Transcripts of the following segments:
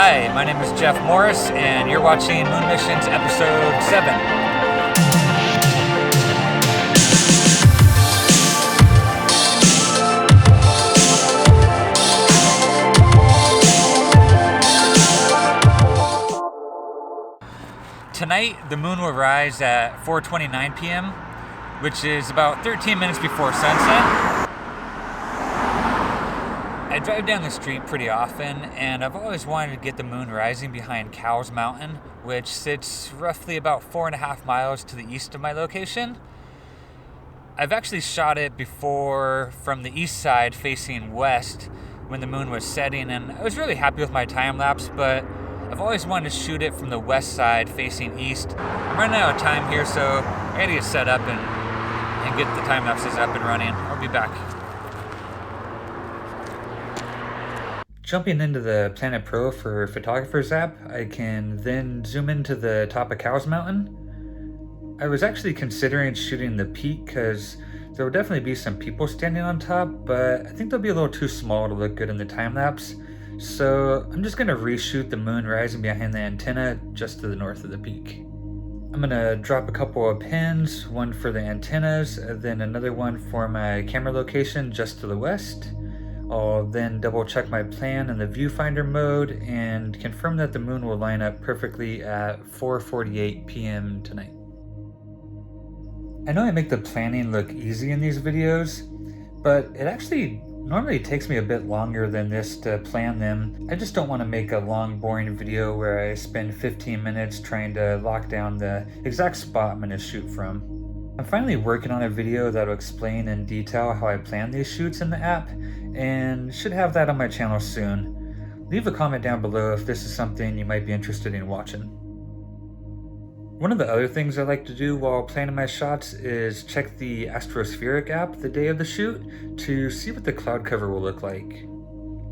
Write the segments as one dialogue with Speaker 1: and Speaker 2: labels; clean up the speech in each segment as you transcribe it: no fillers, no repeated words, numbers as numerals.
Speaker 1: Hi, my name is Jeff Morris, and you're watching Moon Missions Episode 7. Tonight, the moon will rise at 4:29 p.m., which is about 13 minutes before sunset. I drive down the street pretty often, and I've always wanted to get the moon rising behind Cowles Mountain, which sits roughly about 4.5 miles to the east of my location. I've actually shot it before from the east side facing west when the moon was setting, and I was really happy with my time lapse, but I've always wanted to shoot it from the west side facing east. I'm running out of time here, so I gotta get set up and get the time lapses up and running. I'll be back. Jumping into the Planet Pro for Photographer's app, I can then zoom into the top of Cowles Mountain. I was actually considering shooting the peak because there will definitely be some people standing on top, but I think they'll be a little too small to look good in the time lapse. So I'm just gonna reshoot the moon rising behind the antenna just to the north of the peak. I'm gonna drop a couple of pins, one for the antennas, then another one for my camera location just to the west. I'll then double check my plan in the viewfinder mode and confirm that the moon will line up perfectly at 4:48 p.m. tonight. I know I make the planning look easy in these videos, but it actually normally takes me a bit longer than this to plan them. I just don't want to make a long, boring video where I spend 15 minutes trying to lock down the exact spot I'm going to shoot from. I'm finally working on a video that'll explain in detail how I plan these shoots in the app, and should have that on my channel soon. Leave a comment down below if this is something you might be interested in watching. One of the other things I like to do while planning my shots is check the Astrospheric app the day of the shoot to see what the cloud cover will look like.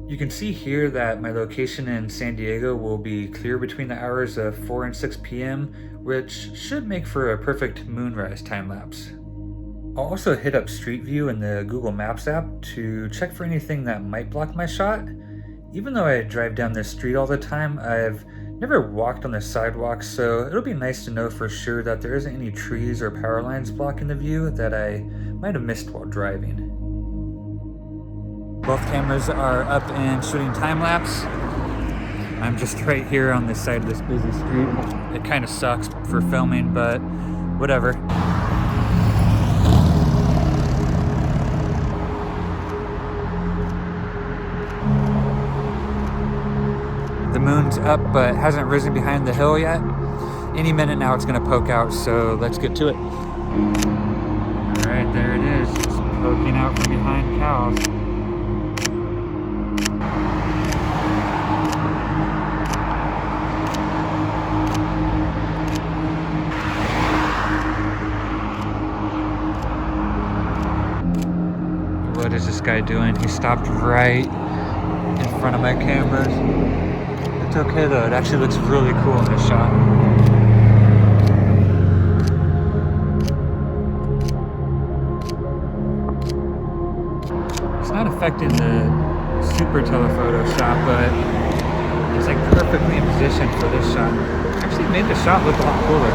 Speaker 1: You can see here that my location in San Diego will be clear between the hours of 4 and 6 p.m., which should make for a perfect moonrise time lapse. I'll also hit up Street View in the Google Maps app to check for anything that might block my shot. Even though I drive down this street all the time, I've never walked on the sidewalk, so it'll be nice to know for sure that there isn't any trees or power lines blocking the view that I might have missed while driving. Both cameras are up and shooting time lapse. I'm just right here on this side of this busy street. It kind of sucks for filming, but whatever. The moon's up but hasn't risen behind the hill yet. Any minute now it's gonna poke out, so let's get to it. Alright, there it is, just poking out from behind Cowles. What is this guy doing? He stopped right in front of my cameras. It's okay though, it actually looks really cool in this shot. It's not affecting the super telephoto shot, but it's like perfectly in position for this shot. Actually made the shot look a lot cooler.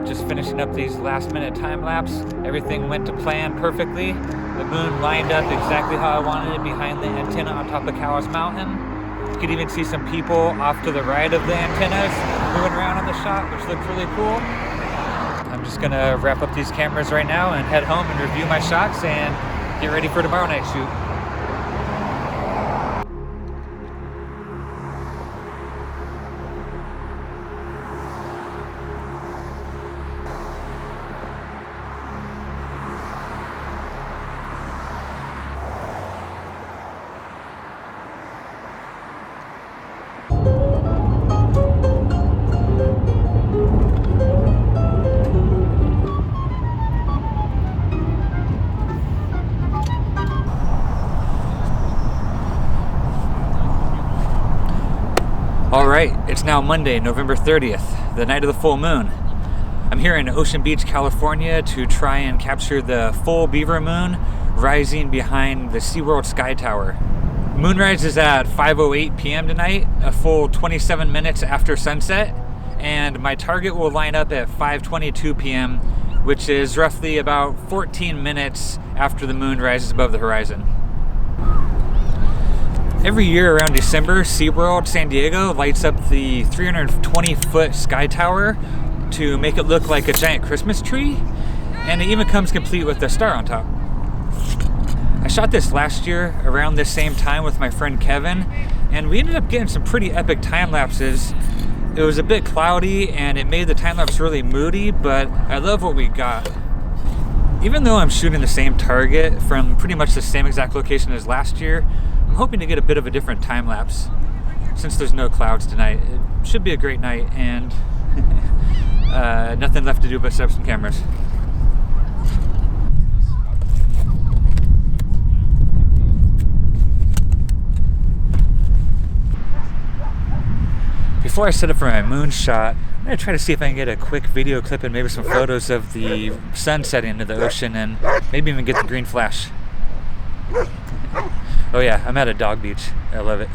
Speaker 1: Just finishing up these last minute time lapse. Everything went to plan perfectly. The moon lined up exactly how I wanted it behind the antenna on top of Cowles Mountain. You could even see some people off to the right of the antennas moving around on the shot, which looked really cool. I'm just gonna wrap up these cameras right now and head home and review my shots and get ready for tomorrow night's shoot. Alright, it's now Monday, November 30th, the night of the full moon. I'm here in Ocean Beach, California to try and capture the full Beaver Moon rising behind the SeaWorld Sky Tower. Moonrise is at 5:08 p.m. tonight, a full 27 minutes after sunset, and my target will line up at 5:22 p.m., which is roughly about 14 minutes after the moon rises above the horizon. Every year around December, SeaWorld San Diego lights up the 320-foot Sky Tower to make it look like a giant Christmas tree, and it even comes complete with a star on top. I shot this last year around this same time with my friend Kevin, and we ended up getting some pretty epic time lapses. It was a bit cloudy and it made the time lapse really moody, but I love what we got. Even though I'm shooting the same target from pretty much the same exact location as last year, I'm hoping to get a bit of a different time lapse. Since there's no clouds tonight, it should be a great night, and nothing left to do but set up some cameras. Before I set up for my moon shot, I'm going to try to see if I can get a quick video clip and maybe some photos of the sun setting into the ocean and maybe even get the green flash. Oh yeah, I'm at a dog beach. I love it.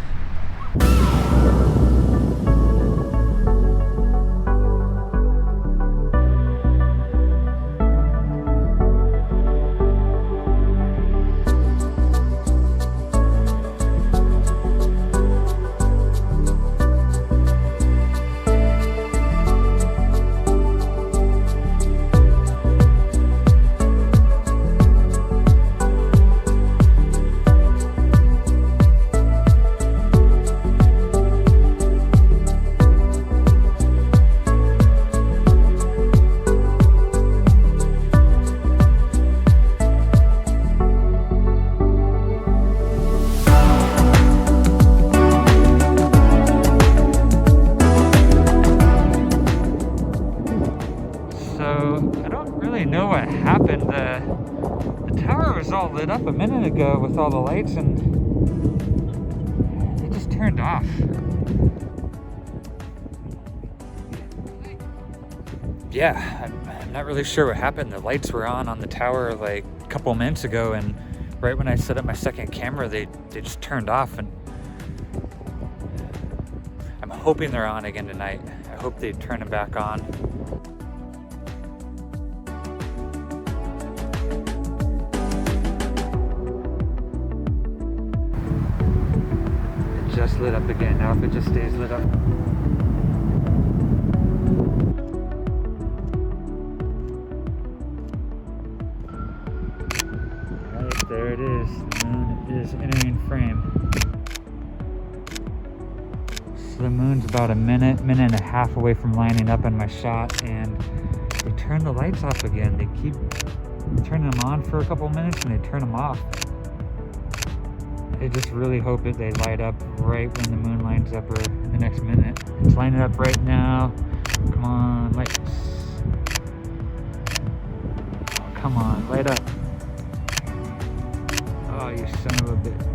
Speaker 1: Know what happened. The tower was all lit up a minute ago with all the lights, and it just turned off. Yeah, I'm not really sure what happened. The lights were on the tower like a couple minutes ago, and right when I set up my second camera, they just turned off, and I'm hoping they're on again tonight. I hope they turn them back on. Just lit up again. Now if it just stays lit up. Alright, there it is. The moon is entering frame. So the moon's about a minute and a half away from lining up in my shot, and they turn the lights off again. They keep turning them on for a couple minutes and they turn them off. I just really hope that they light up right when the moon lines up, or in the next minute. It's lining up right now. Come on, lights. Oh, come on, light up. Oh, you son of a bitch.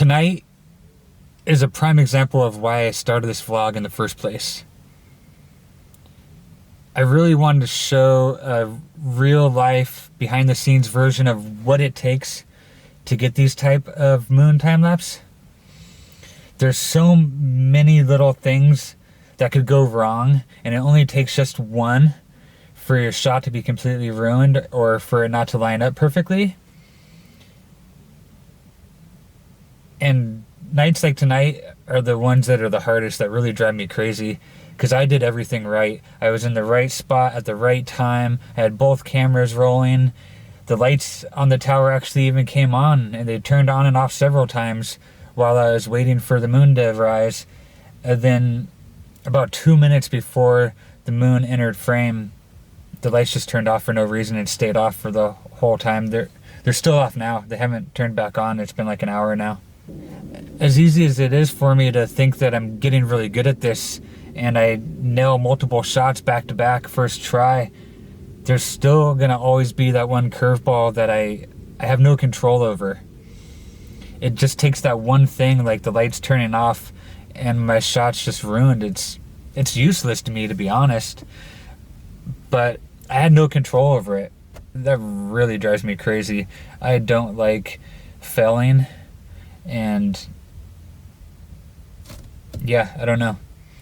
Speaker 1: tonight is a prime example of why I started this vlog in the first place. I really wanted to show a real life behind the scenes version of what it takes to get these type of moon time lapse. There's so many little things that could go wrong, and it only takes just one for your shot to be completely ruined or for it not to line up perfectly. And nights like tonight are the ones that are the hardest, that really drive me crazy, because I did everything right. I was in the right spot at the right time. I had both cameras rolling. The lights on the tower actually even came on, and they turned on and off several times while I was waiting for the moon to rise. And then about 2 minutes before the moon entered frame, the lights just turned off for no reason and stayed off for the whole time. They're still off now. They haven't turned back on. It's been like an hour now. As easy as it is for me to think that I'm getting really good at this and I nail multiple shots back to back first try, there's still gonna always be that one curveball that I have no control over. It just takes that one thing, like the lights turning off, and my shot's just ruined. It's useless to me, to be honest, but I had no control over it. That really drives me crazy. I don't like failing, and yeah, I don't know.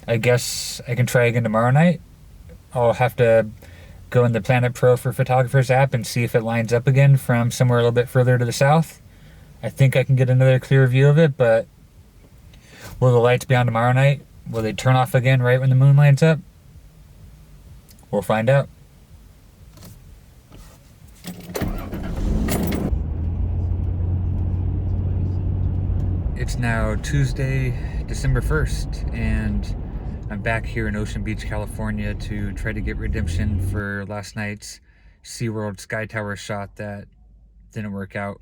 Speaker 1: I guess I can try again tomorrow night. I'll have to go in the Planet Pro for Photographers app and see if it lines up again from somewhere a little bit further to the south. I think I can get another clear view of it, but will the lights be on tomorrow night? Will they turn off again right when the moon lines up? We'll find out. It's now Tuesday, December 1st, and I'm back here in Ocean Beach, California to try to get redemption for last night's SeaWorld Sky Tower shot that didn't work out.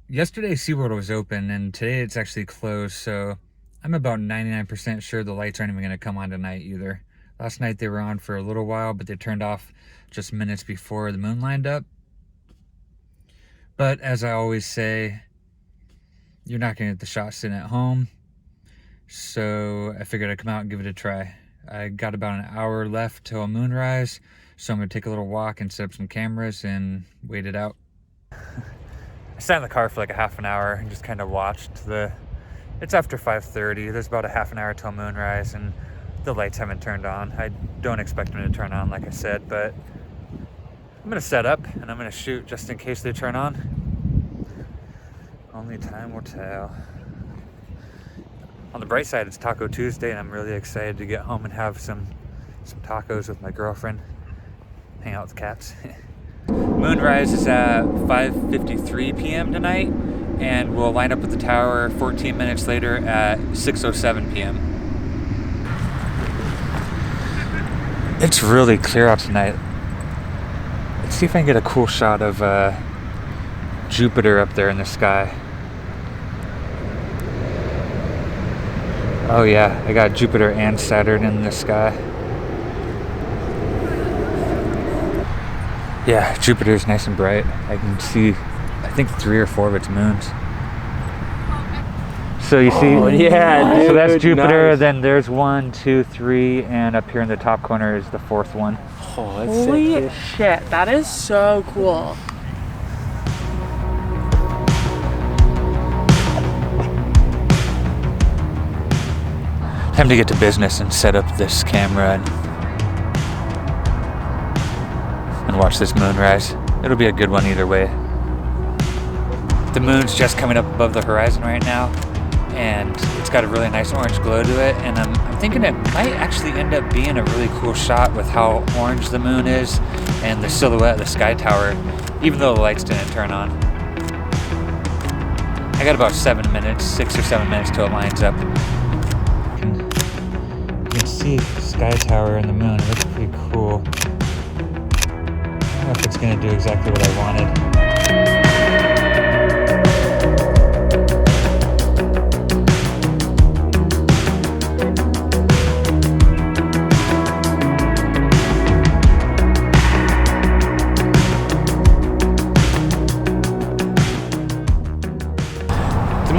Speaker 1: Yesterday SeaWorld was open and today it's actually closed, so I'm about 99% sure the lights aren't even going to come on tonight either. Last night they were on for a little while, but they turned off just minutes before the moon lined up. But as I always say, you're not going to get the shot sitting at home, so I figured I'd come out and give it a try. I got about an hour left till moonrise, so I'm going to take a little walk and set up some cameras and wait it out. I sat in the car for like a half an hour and just kind of watched it's after 5:30. There's about a half an hour till moonrise and the lights haven't turned on. I don't expect them to turn on, like I said, but I'm gonna set up and I'm gonna shoot just in case they turn on. Only time will tell. On the bright side, it's Taco Tuesday and I'm really excited to get home and have some tacos with my girlfriend. Hang out with the cats. Moonrise is at 5:53 p.m. tonight, and we'll line up with the tower 14 minutes later at 6:07 p.m. It's really clear out tonight. Let's see if I can get a cool shot of Jupiter up there in the sky. Oh yeah, I got Jupiter and Saturn in the sky. Yeah, Jupiter's nice and bright. I can see, I think 3 or 4 of its moons. So you see,
Speaker 2: oh, yeah, dude,
Speaker 1: so that's Jupiter,
Speaker 2: nice.
Speaker 1: Then there's 1, 2, 3, and up here in the top corner is the 4th one.
Speaker 2: Oh, that's
Speaker 3: holy
Speaker 2: sick,
Speaker 3: shit, that is so cool.
Speaker 1: Time to get to business and set up this camera and watch this moonrise. It'll be a good one either way. The moon's just coming up above the horizon right now, and it's got a really nice orange glow to it, and I'm thinking it might actually end up being a really cool shot with how orange the moon is and the silhouette of the sky tower, even though the lights didn't turn on. I got about 6 or 7 minutes till it lines up. You can see the sky tower and the moon. It looks pretty cool. I don't know if it's going to do exactly what I wanted.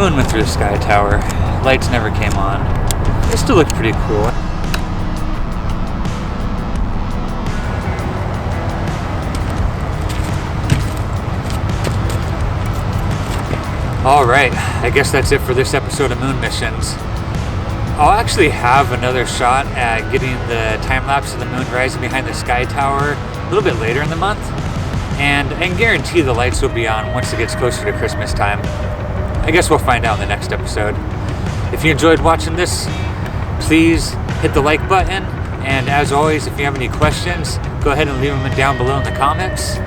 Speaker 1: moon went through the sky tower. Lights never came on. It still looked pretty cool. Alright, I guess that's it for this episode of Moon Missions. I'll actually have another shot at getting the time-lapse of the moon rising behind the sky tower a little bit later in the month. And I can guarantee the lights will be on once it gets closer to Christmas time. I guess we'll find out in the next episode. If you enjoyed watching this, please hit the like button. And as always, if you have any questions, go ahead and leave them down below in the comments.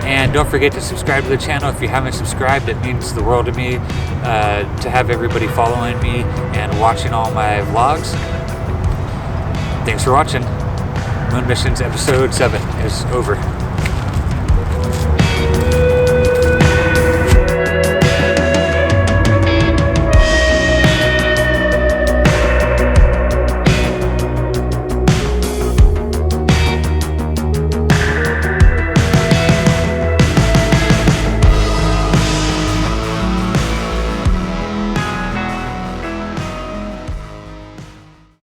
Speaker 1: And don't forget to subscribe to the channel if you haven't subscribed. It means the world to me to have everybody following me and watching all my vlogs. Thanks for watching. Moon Missions Episode 7 is over.